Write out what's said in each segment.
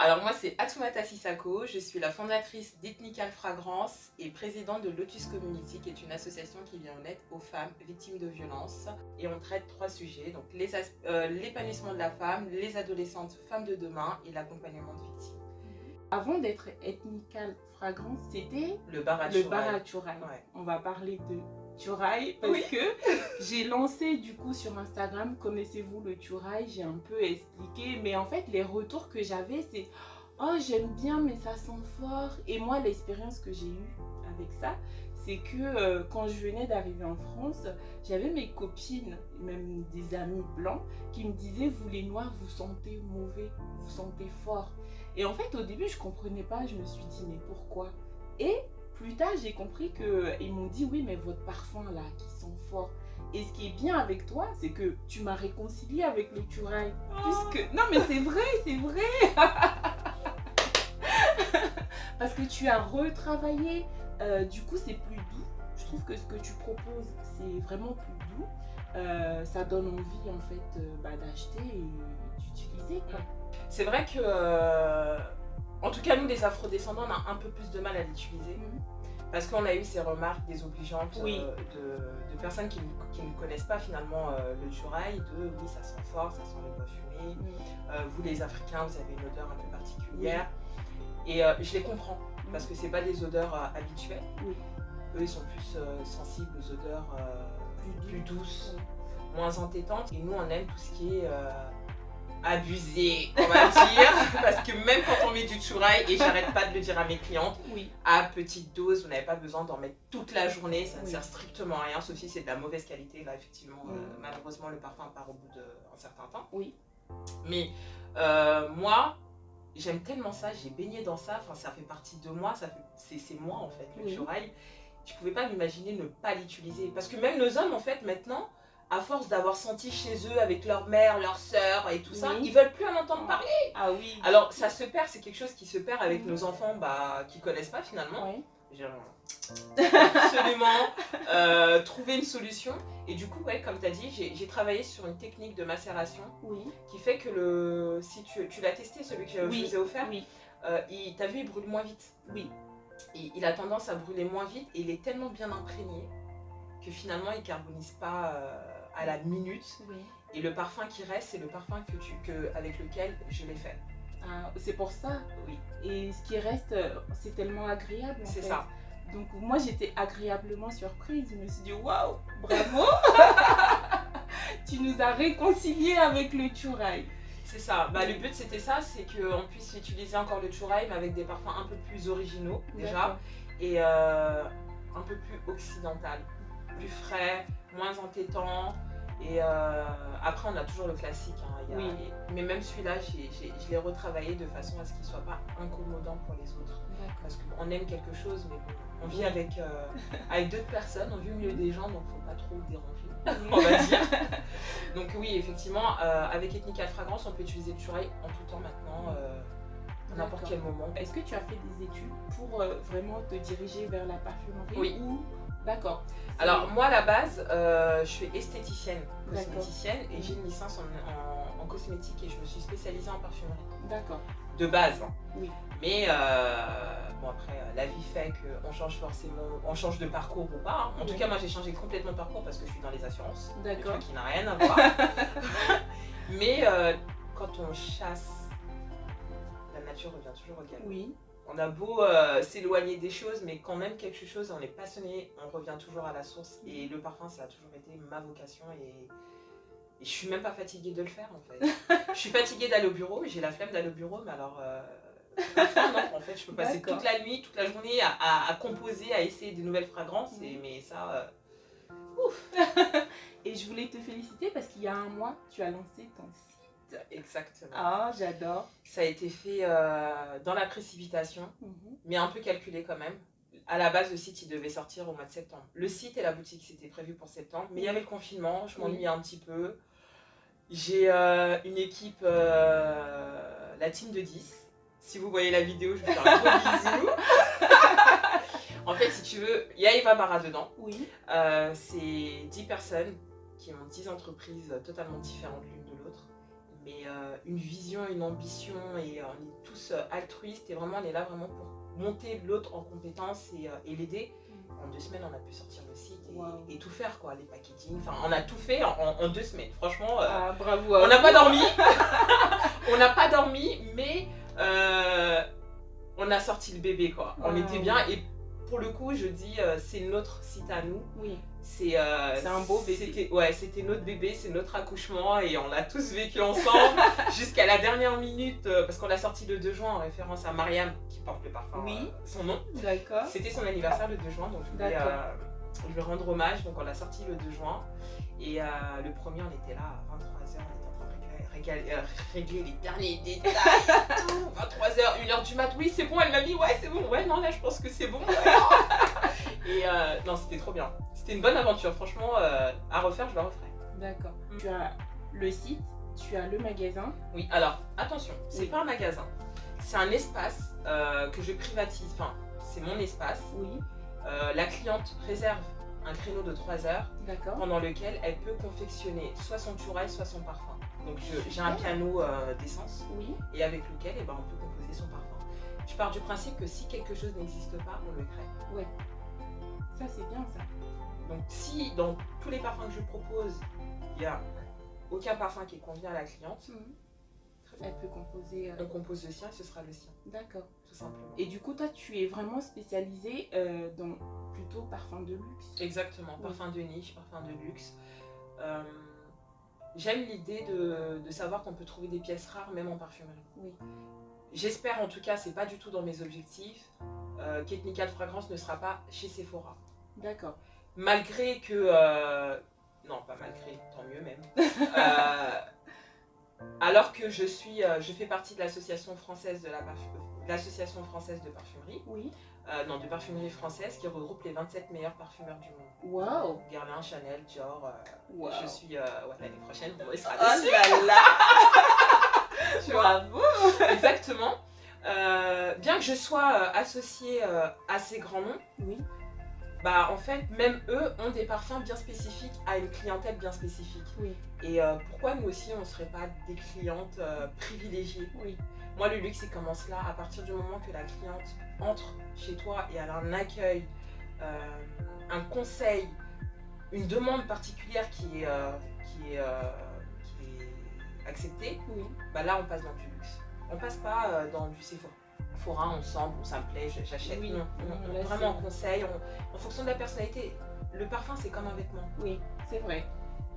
Alors moi c'est Atoumata Sissako, je suis la fondatrice d'Ethnical Fragrance et présidente de Lotus Community, qui est une association qui vient en aide aux femmes victimes de violences. Et on traite 3 sujets, donc l'épanouissement de la femme, les adolescentes femmes de demain et l'accompagnement de victimes. Avant d'être Ethnical Fragrance, c'était le bar à Chouraï. Ouais. On va parler de Chouraï parce que j'ai lancé du coup sur Instagram, connaissez-vous le Chouraï, j'ai un peu expliqué, mais en fait les retours que j'avais c'est « Oh j'aime bien mais ça sent fort » et moi l'expérience que j'ai eue avec ça, c'est que quand je venais d'arriver en France, j'avais mes copines, même des amis blancs, qui me disaient « Vous les noirs, vous sentez mauvais, vous sentez fort ». Et en fait, au début, je comprenais pas. Je me suis dit, mais pourquoi? Et plus tard, j'ai compris qu'ils m'ont dit, oui, mais votre parfum là, qui sent fort. Et ce qui est bien avec toi, c'est que tu m'as réconcilié avec le Chouraï. Puisque... Non, mais c'est vrai, c'est vrai. Parce que tu as retravaillé. Du coup, c'est plus doux. Je trouve que ce que tu proposes, c'est vraiment plus doux. Ça donne envie, en fait, d'acheter et d'utiliser, quoi. C'est vrai que, en tout cas nous les afrodescendants, on a un peu plus de mal à l'utiliser. Parce qu'on a eu ces remarques désobligeantes de personnes qui ne connaissent pas finalement le Chouraï, de oui ça sent fort, ça sent le bois fumé, vous les Africains vous avez une odeur un peu particulière. Et je les comprends, parce que c'est pas des odeurs habituelles. Eux ils sont plus sensibles aux odeurs plus douces, moins entêtantes. Et nous on aime tout ce qui est... abusé, on va dire, parce que même quand on met du Chouraï, et j'arrête pas de le dire à mes clientes, à petite dose, vous n'avez pas besoin d'en mettre toute la journée, ça ne sert strictement à rien, sauf si c'est de la mauvaise qualité. Là, effectivement, malheureusement, le parfum part au bout d'un certain temps. Mais moi, j'aime tellement ça, j'ai baigné dans ça, enfin, ça fait partie de moi, c'est moi en fait, le Chouraï. Je pouvais pas m'imaginer ne pas l'utiliser, parce que même nos hommes, en fait, maintenant, à force d'avoir senti chez eux avec leur mère, leur sœur et tout ça, ils veulent plus en entendre parler. Ah oui. Alors ça se perd, c'est quelque chose qui se perd avec nos enfants qui connaissent pas finalement. Absolument trouver une solution. Et du coup, comme tu as dit, j'ai travaillé sur une technique de macération qui fait que si tu l'as testé, celui que je vous ai offert, t'as vu, il brûle moins vite. Il a tendance à brûler moins vite et il est tellement bien imprégné que finalement il carbonise pas à la minute. Et le parfum qui reste, c'est le parfum avec lequel je l'ai fait. Ah, c'est pour ça. Et ce qui reste, c'est tellement agréable. C'est ça. Donc moi j'étais agréablement surprise. Je me suis dit waouh, bravo. Tu nous as réconciliés avec le Chouraï. C'est ça. Le but c'était ça, c'est qu'on puisse utiliser encore le Chouraï, mais avec des parfums un peu plus originaux déjà et un peu plus occidental. Plus frais, moins entêtant. Et après on a toujours le classique, mais même celui-là je l'ai retravaillé de façon à ce qu'il ne soit pas incommodant pour les autres. Parce qu'on aime quelque chose, mais on vit avec d'autres personnes, on vit au milieu des gens, donc il ne faut pas trop déranger, on va dire. Donc oui, effectivement, avec Ethnical Fragrance, on peut utiliser le Chouraï en tout temps maintenant, à n'importe quel moment. Est-ce que tu as fait des études pour vraiment te diriger vers la parfumerie? Oui. D'accord. Alors moi à la base, je suis esthéticienne, cosméticienne, et j'ai une licence en cosmétique et je me suis spécialisée en parfumerie. D'accord. De base. Mais bon après, la vie fait qu'on change forcément, on change de parcours ou pas. En tout cas moi j'ai changé complètement de parcours parce que je suis dans les assurances. D'accord. Un truc qui n'a rien à voir. Mais quand on chasse, la nature revient toujours au galop. On a beau s'éloigner des choses, mais quand même quelque chose, on est passionné, on revient toujours à la source. Et le parfum, ça a toujours été ma vocation et je suis même pas fatiguée de le faire en fait. Je suis fatiguée d'aller au bureau, j'ai la flemme d'aller au bureau, mais alors non, en fait, je peux passer toute la nuit, toute la journée à composer, à essayer des nouvelles fragrances, mais ça, ouf. Et je voulais te féliciter parce qu'il y a un mois, tu as lancé ton site. Exactement. Ah, j'adore. Ça a été fait dans la précipitation, mais un peu calculé quand même. À la base, le site, il devait sortir au mois de septembre. Le site et la boutique, c'était prévu pour septembre, mais il y avait le confinement, je m'ennuyais un petit peu. J'ai une équipe, la team de 10. Si vous voyez la vidéo, je vous fais un gros bisou. En fait, si tu veux, il y a Eva Barra dedans. C'est 10 personnes qui ont 10 entreprises totalement différentes l'une de l'autre. mais une vision, une ambition, et on est tous altruistes, et vraiment on est là vraiment pour monter l'autre en compétences et l'aider. En 2 semaines, on a pu sortir le site et tout faire, quoi, les packaging. Enfin, on a tout fait en 2 semaines. Franchement, bravo. On n'a pas dormi. On n'a pas dormi, mais on a sorti le bébé, quoi. On était bien. Et pour le coup, je dis, c'est notre site à nous. Oui. C'est un beau bébé. C'était notre bébé, c'est notre accouchement, et on l'a tous vécu ensemble jusqu'à la dernière minute, parce qu'on l'a sorti le 2 juin en référence à Mariam qui porte le parfum, son nom. D'accord. C'était son anniversaire le 2 juin, donc je voulais lui rendre hommage, donc on l'a sorti le 2 juin. Et le premier, on était là à 23h, on était en train de régler les derniers détails, 23h, 1h du mat, oui c'est bon, elle m'a dit ouais c'est bon, ouais non là je pense que c'est bon. Et non, c'était trop bien. C'était une bonne aventure, franchement, à refaire, je la referai. D'accord. Tu as le site, tu as le magasin. Oui, alors, attention, c'est pas un magasin. C'est un espace que je privatise, enfin, c'est mon espace. Oui. La cliente réserve un créneau de 3 heures pendant lequel elle peut confectionner soit son turai, soit son parfum. Donc j'ai un piano d'essence, et avec lequel on peut composer son parfum. Je pars du principe que si quelque chose n'existe pas, on le crée. Ouais. Ça c'est bien ça. Donc si dans tous les parfums que je propose, il n'y a aucun parfum qui convient à la cliente, elle peut composer... On compose le sien, ce sera le sien. D'accord. Tout simplement. Et du coup, toi, tu es vraiment spécialisée dans plutôt parfum de luxe. Exactement, parfum de niche, parfum de luxe. J'aime l'idée de savoir qu'on peut trouver des pièces rares même en parfumerie. Oui. J'espère, en tout cas, c'est pas du tout dans mes objectifs, qu'Ethnical Fragrance ne sera pas chez Sephora. D'accord. Malgré que... non, pas malgré, tant mieux même. Alors que je fais partie de l'association française de l'association française de parfumerie. Oui. Non, de parfumerie française qui regroupe les 27 meilleurs parfumeurs du monde. Waouh. Guerlain, Chanel, Dior. Wow. Je suis l'année prochaine, bon, il sera dessus. Oh là là. Bravo. Exactement. Bien que je sois associée à ces grands noms. Oui. Bah en fait, même eux ont des parfums bien spécifiques à une clientèle bien spécifique. Oui. Et pourquoi nous aussi on ne serait pas des clientes privilégiées? Oui. Moi le luxe il commence là, à partir du moment que la cliente entre chez toi et elle a un accueil, un conseil, une demande particulière qui est acceptée, bah là on passe dans du luxe. On passe pas dans du Sephora. On sent, bon ça me plaît, j'achète. Oui. Non, vraiment on conseille, en fonction de la personnalité. Le parfum c'est comme un vêtement. Oui, c'est vrai.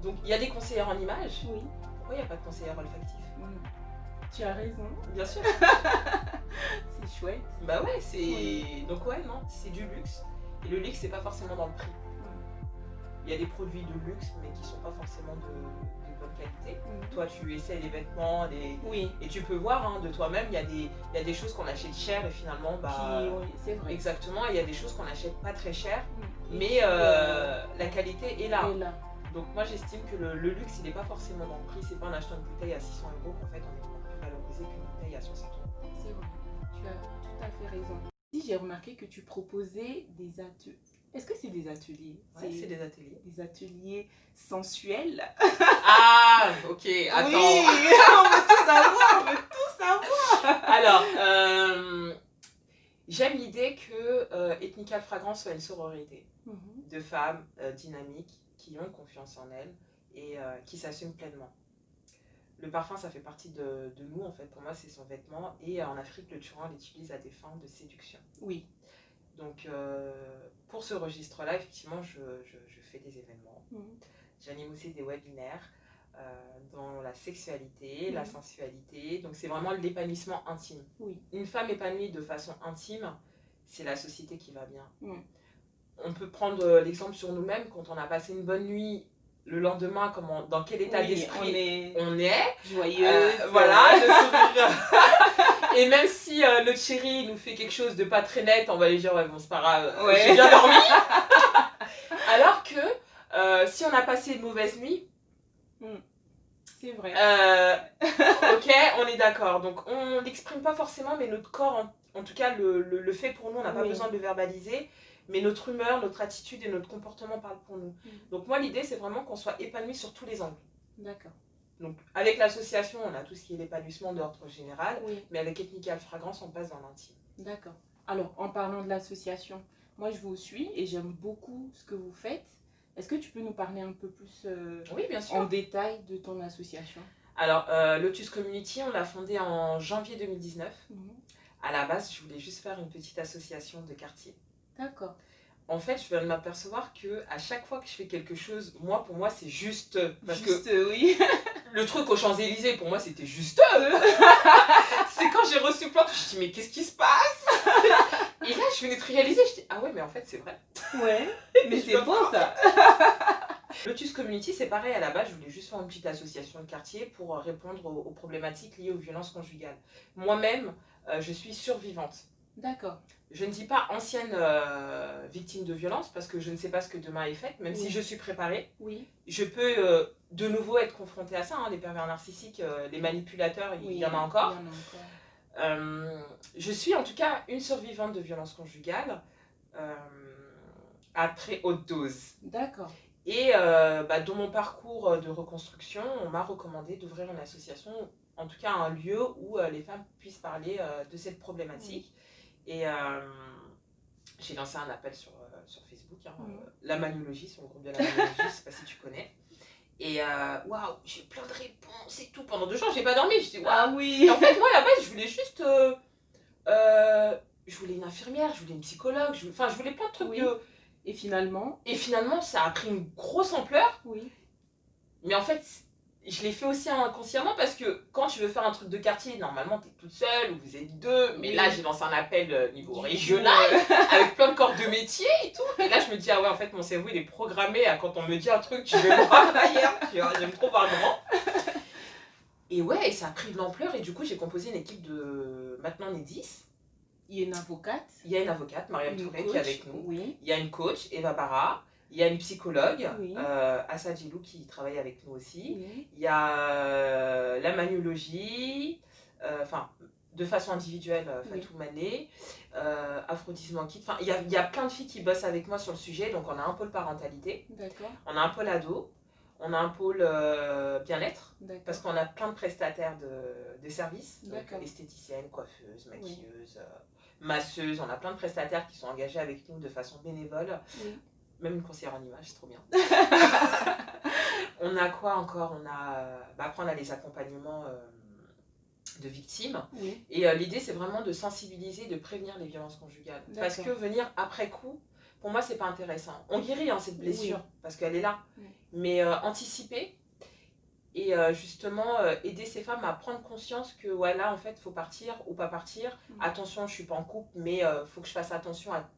Donc il y a des conseillères en image. Oui. Pourquoi il n'y a pas de conseillère olfactif? Tu as raison. Bien sûr. C'est chouette. Bah ouais, c'est... Oui. Donc ouais, non, c'est du luxe. Et le luxe c'est pas forcément dans le prix. Il y a des produits de luxe mais qui sont pas forcément de bonne qualité. Toi tu essaies les vêtements, et tu peux voir hein, de toi-même, il y a des choses qu'on achète cher et finalement c'est vrai. Exactement, il y a des choses qu'on achète pas très cher, mais la qualité est là. Donc moi j'estime que le luxe il n'est pas forcément dans le prix, c'est pas en achetant une bouteille à 600 € qu'en fait on est beaucoup plus valorisé qu'une bouteille à 60 €. C'est vrai, tu as tout à fait raison. Si j'ai remarqué que tu proposais des ateliers. Est-ce que c'est des ateliers? Ouais, c'est des ateliers. Des ateliers sensuels. Ah, ok, attends. Oui, on veut tout savoir, on veut tout savoir. Alors, j'aime l'idée que Ethnical Fragrance soit une sororité de femmes dynamiques qui ont confiance en elles et qui s'assument pleinement. Le parfum, ça fait partie de nous, en fait. Pour moi, c'est son vêtement. Et en Afrique, le turan, on l'utilise à des fins de séduction. Oui. Donc, pour ce registre-là, effectivement, je fais des événements. J'anime aussi des webinaires dans la sexualité, la sensualité. Donc, c'est vraiment l'épanouissement intime. Oui. Une femme épanouie de façon intime, c'est la société qui va bien. On peut prendre l'exemple sur nous-mêmes. Quand on a passé une bonne nuit, le lendemain, dans quel état d'esprit on est joyeux. Voilà, le sourire. Et même si notre chéri nous fait quelque chose de pas très net, on va lui dire ouais, bon c'est pas grave, j'ai bien dormi. Alors que si on a passé une mauvaise nuit, c'est vrai. Ok, on est d'accord. Donc on l'exprime pas forcément, mais notre corps, en tout cas le fait pour nous, on n'a pas besoin de le verbaliser. Mais notre humeur, notre attitude et notre comportement parlent pour nous. Donc moi, l'idée, c'est vraiment qu'on soit épanoui sur tous les angles. D'accord. Donc, avec l'association, on a tout ce qui est l'épanouissement d'ordre général, Oui. mais avec Ethnical Fragrance, on passe dans l'intime. D'accord. Alors, en parlant de l'association, moi je vous suis et j'aime beaucoup ce que vous faites. Est-ce que tu peux nous parler un peu plus Oui, bien sûr. en détail de ton association? Alors, Lotus Community, on l'a fondée en janvier 2019. À la base, je voulais juste faire une petite association de quartier. D'accord. En fait, je viens de m'apercevoir que à chaque fois que je fais quelque chose, pour moi, c'est juste. Parce que oui. Le truc aux Champs-Élysées, pour moi, c'était juste. C'est quand j'ai reçu plein de... Je me suis dit, mais qu'est-ce qui se passe? Et là, je venais de réaliser, je dis, ah ouais, mais en fait, c'est vrai. Ouais, mais c'est bon ça. Lotus Community, c'est pareil, à la base, je voulais juste faire une petite association de quartier pour répondre aux problématiques liées aux violences conjugales. Moi-même, je suis survivante. D'accord. Je ne dis pas ancienne victime de violence parce que je ne sais pas ce que demain est fait, même si je suis préparée. Oui. Je peux de nouveau être confrontée à ça, hein, les pervers narcissiques, les manipulateurs, il y en a encore. Je suis en tout cas une survivante de violence conjugale à très haute dose. D'accord. Et dans mon parcours de reconstruction, on m'a recommandé d'ouvrir une association, en tout cas un lieu où les femmes puissent parler de cette problématique. Et j'ai lancé un appel sur Facebook, hein, la Maniologie, sur le groupe de la Maniologie, je ne sais pas si tu connais. Et waouh, j'ai plein de réponses et tout. Pendant 2 jours, j'ai pas dormi. Je dis waouh. Ah oui. Et en fait, moi, à la base, je voulais juste. Je voulais une infirmière, je voulais une psychologue, je voulais plein de trucs. Oui. Et finalement, ça a pris une grosse ampleur. Oui. Mais en fait, je l'ai fait aussi inconsciemment parce que quand tu veux faire un truc de quartier, normalement, tu es toute seule ou vous êtes 2. Mais là, j'ai lancé un appel niveau régional avec plein de corps de métier et tout. Et là, je me dis, ah ouais, en fait, mon cerveau, il est programmé à quand on me dit un truc, je vais voir ailleurs. Tu vois, j'aime trop voir grand. Et ouais, et ça a pris de l'ampleur. Et du coup, j'ai composé une équipe de. Maintenant, on est 10. Il y a une avocate. Il y a une avocate, Mariam Touré, qui est avec nous. Oui. Il y a une coach, Eva Barra. Il y a une psychologue, Assa Djilou, qui travaille avec nous aussi. Oui. Il y a la Maniologie, de façon individuelle, Fatou Mané, Aphrodite Mankit. Il y a plein de filles qui bossent avec moi sur le sujet. Donc, on a un pôle parentalité. D'accord. On a un pôle ado. On a un pôle bien-être. Parce qu'on a plein de prestataires de services. Donc, esthéticiennes, coiffeuses, maquilleuses, masseuses. On a plein de prestataires qui sont engagés avec nous de façon bénévole. Oui. Même une conseillère en image, c'est trop bien. On a quoi encore? Après, on a les accompagnements de victimes. Oui. Et l'idée, c'est vraiment de sensibiliser, de prévenir les violences conjugales. Parce que venir après coup, pour moi, c'est pas intéressant. On guérit cette blessure, parce qu'elle est là. Oui. Mais anticiper et justement aider ces femmes à prendre conscience que là, en fait, il faut partir ou pas partir. Attention, je suis pas en couple, mais il faut que je fasse attention à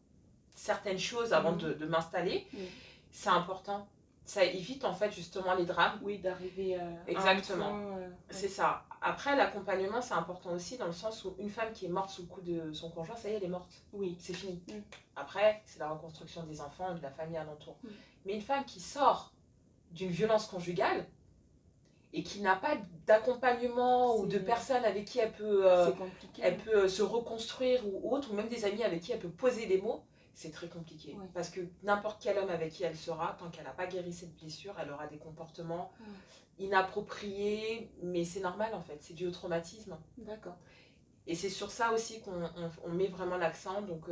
certaines choses avant de m'installer. C'est important. Ça évite en fait justement les drames. Oui, d'arriver exactement. C'est ça. Après, l'accompagnement, c'est important aussi dans le sens où une femme qui est morte sous le coup de son conjoint, ça y est, elle est morte. Oui. C'est fini. Après, c'est la reconstruction des enfants et de la famille alentour. Mais une femme qui sort d'une violence conjugale et qui n'a pas d'accompagnement ou de personne avec qui elle peut se reconstruire ou autre, ou même des amis avec qui elle peut poser des mots, c'est très compliqué. Oui. Parce que n'importe quel homme avec qui elle sera, tant qu'elle n'a pas guéri cette blessure, elle aura des comportements inappropriés, mais c'est normal en fait, c'est dû au traumatisme. D'accord. Et c'est sur ça aussi qu'on met vraiment l'accent, donc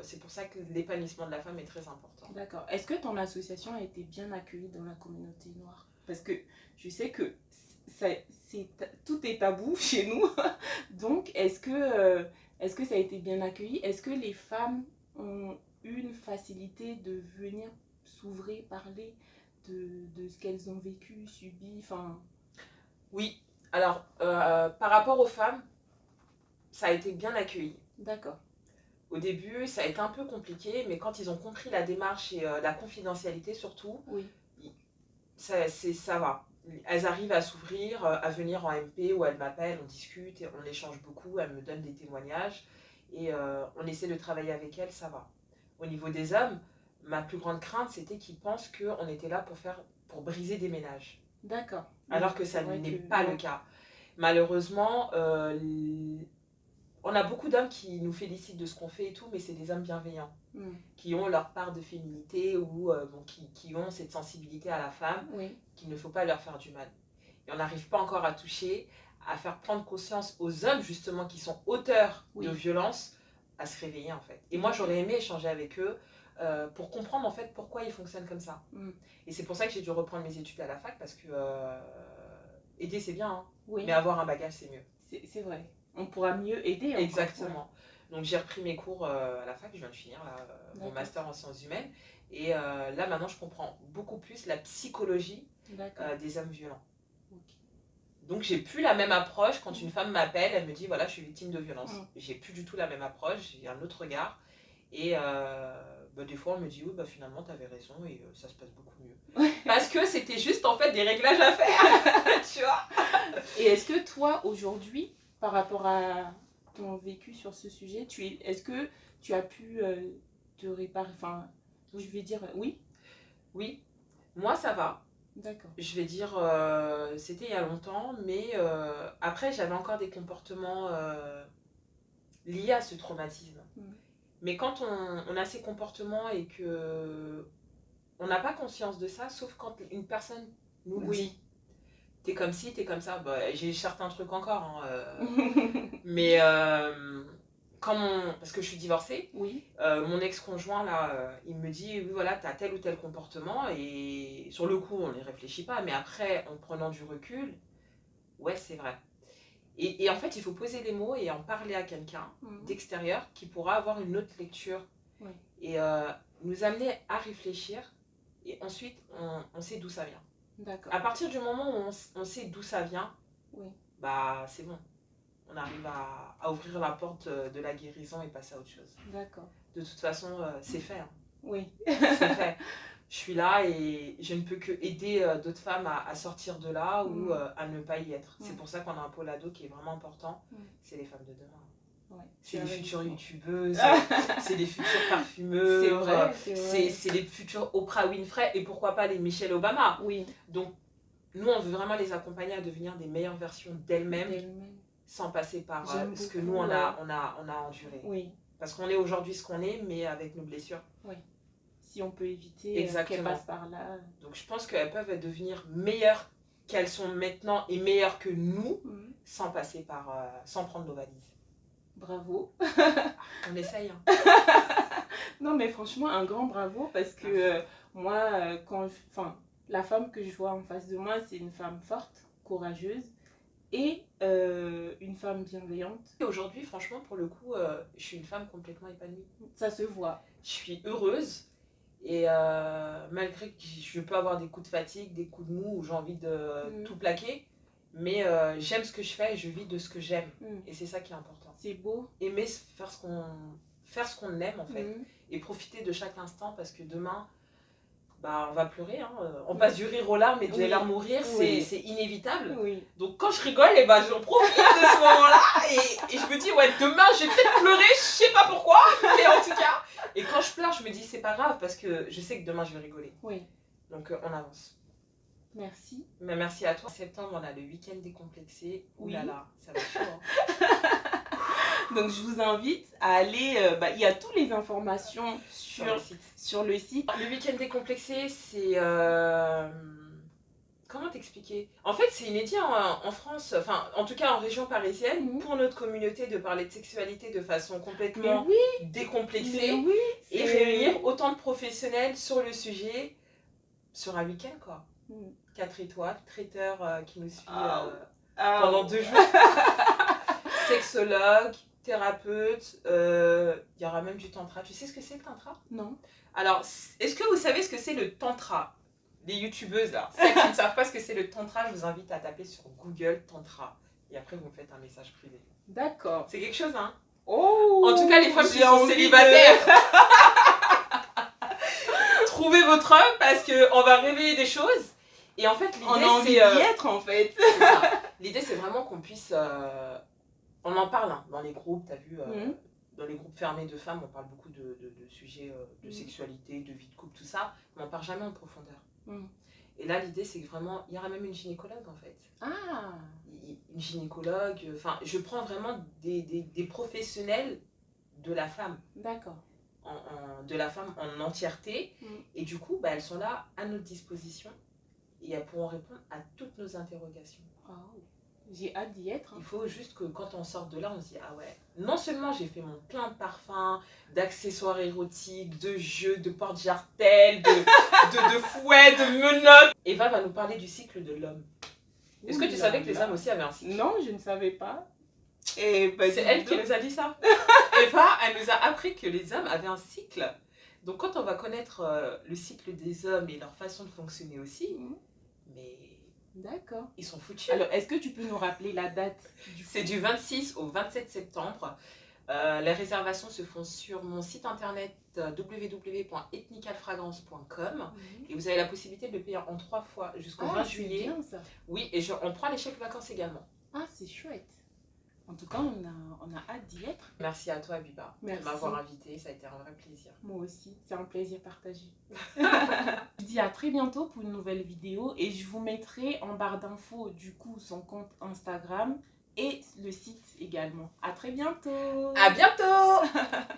c'est pour ça que l'épanouissement de la femme est très important. D'accord. Est-ce que ton association a été bien accueillie dans la communauté noire? Parce que je sais que tout est tabou chez nous, donc est-ce que ça a été bien accueilli? Est-ce que les femmes ont une facilité de venir s'ouvrir, parler de ce qu'elles ont vécu, subi, Oui, alors par rapport aux femmes, ça a été bien accueilli. D'accord. Au début, ça a été un peu compliqué, mais quand ils ont compris la démarche et la confidentialité surtout, ça va. Elles arrivent à s'ouvrir, à venir en MP où elles m'appellent, on discute, et on échange beaucoup, elles me donnent des témoignages et on essaie de travailler avec elles, ça va. Au niveau des hommes, ma plus grande crainte, c'était qu'ils pensent qu'on était là pour briser des ménages. D'accord. Alors que ça n'est pas le cas. Malheureusement, on a beaucoup d'hommes qui nous félicitent de ce qu'on fait et tout, mais c'est des hommes bienveillants, qui ont leur part de féminité ou qui ont cette sensibilité à la femme, qu'il ne faut pas leur faire du mal. et on n'arrive pas encore à toucher, à faire prendre conscience aux hommes justement qui sont auteurs de violences, à se réveiller en fait. Et moi j'aurais aimé échanger avec eux pour comprendre en fait pourquoi ils fonctionnent comme ça. Et c'est pour ça que j'ai dû reprendre mes études à la fac, parce que aider c'est bien, hein, mais avoir un bagage c'est mieux. C'est vrai, on pourra mieux aider. Exactement. Donc j'ai repris mes cours à la fac, je viens de finir là, mon master en sciences humaines. Et là maintenant je comprends beaucoup plus la psychologie des hommes violents. Donc j'ai plus la même approche quand une femme m'appelle, elle me dit voilà je suis victime de violence. J'ai plus du tout la même approche, j'ai un autre regard. Et des fois on me dit oui finalement t'avais raison et ça se passe beaucoup mieux. Parce que c'était juste en fait des réglages à faire, tu vois. Et est-ce que toi aujourd'hui, par rapport à ton vécu sur ce sujet, est-ce que tu as pu te réparer, enfin je vais dire oui. Oui, moi ça va. D'accord. Je vais dire, c'était il y a longtemps, mais après j'avais encore des comportements liés à ce traumatisme. Mais quand on a ces comportements et que on n'a pas conscience de ça, sauf quand une personne nous le dit. T'es comme ci, t'es comme ça. J'ai certains trucs encore, hein, mais parce que je suis divorcée, mon ex-conjoint là, il me dit oui voilà t'as tel ou tel comportement, et sur le coup on n'y réfléchit pas, mais après en prenant du recul, ouais c'est vrai. Et en fait il faut poser les mots et en parler à quelqu'un d'extérieur qui pourra avoir une autre lecture et nous amener à réfléchir, et ensuite on sait d'où ça vient. À partir du moment où on sait d'où ça vient, c'est bon. On arrive à ouvrir la porte de la guérison et passer à autre chose. D'accord. De toute façon, c'est fait. Hein. Oui. C'est fait. Je suis là et je ne peux que aider d'autres femmes à sortir de là ou à ne pas y être. C'est pour ça qu'on a un pôle ado qui est vraiment important. C'est les femmes de demain. C'est les futures youtubeuses, c'est les futures parfumeuses, c'est les futures Oprah Winfrey et pourquoi pas les Michelle Obama. Donc, nous, on veut vraiment les accompagner à devenir des meilleures versions d'elles-mêmes. Sans passer par ce que nous on a enduré. Parce qu'on est aujourd'hui ce qu'on est, mais avec nos blessures. Si on peut éviter qu'elles passent par là. Donc je pense qu'elles peuvent devenir meilleures qu'elles sont maintenant et meilleures que nous, sans passer par, sans prendre nos valises. Bravo. On essaye. Hein. Non mais franchement un grand bravo, parce que moi la femme que je vois en face de moi, c'est une femme forte, courageuse. Et une femme bienveillante. Aujourd'hui, franchement, pour le coup, je suis une femme complètement épanouie. Ça se voit. Je suis heureuse. Et malgré que je peux avoir des coups de fatigue, des coups de mou où j'ai envie de tout plaquer, mais j'aime ce que je fais et je vis de ce que j'aime. Et c'est ça qui est important. C'est beau. Aimer faire ce qu'on aime, en fait. Et profiter de chaque instant, parce que demain... on va pleurer, hein. On passe du rire aux larmes et de larmes au rire, c'est inévitable. Donc quand je rigole, j'en profite de ce moment-là et je me dis, demain je vais peut-être pleurer, je sais pas pourquoi, mais en tout cas. Et quand je pleure, je me dis, c'est pas grave parce que je sais que demain je vais rigoler. Donc on avance. Merci. Mais merci à toi. En septembre, on a le week-end décomplexé. Ouh là là, ça va être chaud. Hein. Donc je vous invite à aller, il y a toutes les informations sur le site. Le week-end décomplexé, c'est... Comment t'expliquer? En fait, c'est inédit en France, enfin en tout cas en région parisienne, pour notre communauté, de parler de sexualité de façon complètement décomplexée et réunir autant de professionnels sur le sujet sur un week-end quoi. 4 étoiles, traiteur qui nous suit pendant 2 jours, sexologue, thérapeute, il y aura même du tantra. Tu sais ce que c'est le tantra? Non. Alors, est-ce que vous savez ce que c'est le tantra? Les youtubeuses là, celles qui ne savent pas ce que c'est le tantra, je vous invite à taper sur Google tantra. Et après, vous me faites un message privé. D'accord. C'est quelque chose, hein? Oh, en tout cas, les femmes qui sont célibataires, trouvez votre homme parce qu'on va réveiller des choses. Et en fait, l'idée, on a envie d'y être en fait. L'idée, c'est vraiment qu'on puisse... on en parle hein, dans les groupes, t'as vu dans les groupes fermés de femmes, on parle beaucoup de sujets de sexualité, de vie de couple, tout ça, mais on ne parle jamais en profondeur. Et là, l'idée, c'est que vraiment, il y aura même une gynécologue en fait. Une gynécologue, enfin, je prends vraiment des professionnels de la femme. D'accord. De la femme en entièreté. Et du coup, elles sont là à notre disposition. et elles pourront répondre à toutes nos interrogations. Oh, j'ai hâte d'y être. Il faut juste que quand on sort de là, on se dit ah ouais, non seulement j'ai fait mon plein de parfums, d'accessoires érotiques, de jeux, de porte-jartelles, de fouets, de menottes. Eva va nous parler du cycle de l'homme. Est-ce que tu savais que les hommes aussi avaient un cycle? Non, je ne savais pas. C'est elle qui nous a dit ça. Eva, elle nous a appris que les hommes avaient un cycle. Donc quand on va connaître le cycle des hommes et leur façon de fonctionner aussi, mais d'accord, ils sont foutus. Alors, est-ce que tu peux nous rappeler la date? C'est du 26 au 27 septembre. Les réservations se font sur mon site internet www.ethnicalfragrance.com et vous avez la possibilité de le payer en 3 fois jusqu'au 20 juillet. Bien, ça. Oui, et on prend les chèques vacances également. Ah, c'est chouette. En tout cas, on a hâte d'y être. Merci à toi, Abiba, de m'avoir invitée. Ça a été un vrai plaisir. Moi aussi, c'est un plaisir partagé. Je vous dis à très bientôt pour une nouvelle vidéo et je vous mettrai en barre d'infos du coup son compte Instagram et le site également. À très bientôt. À bientôt.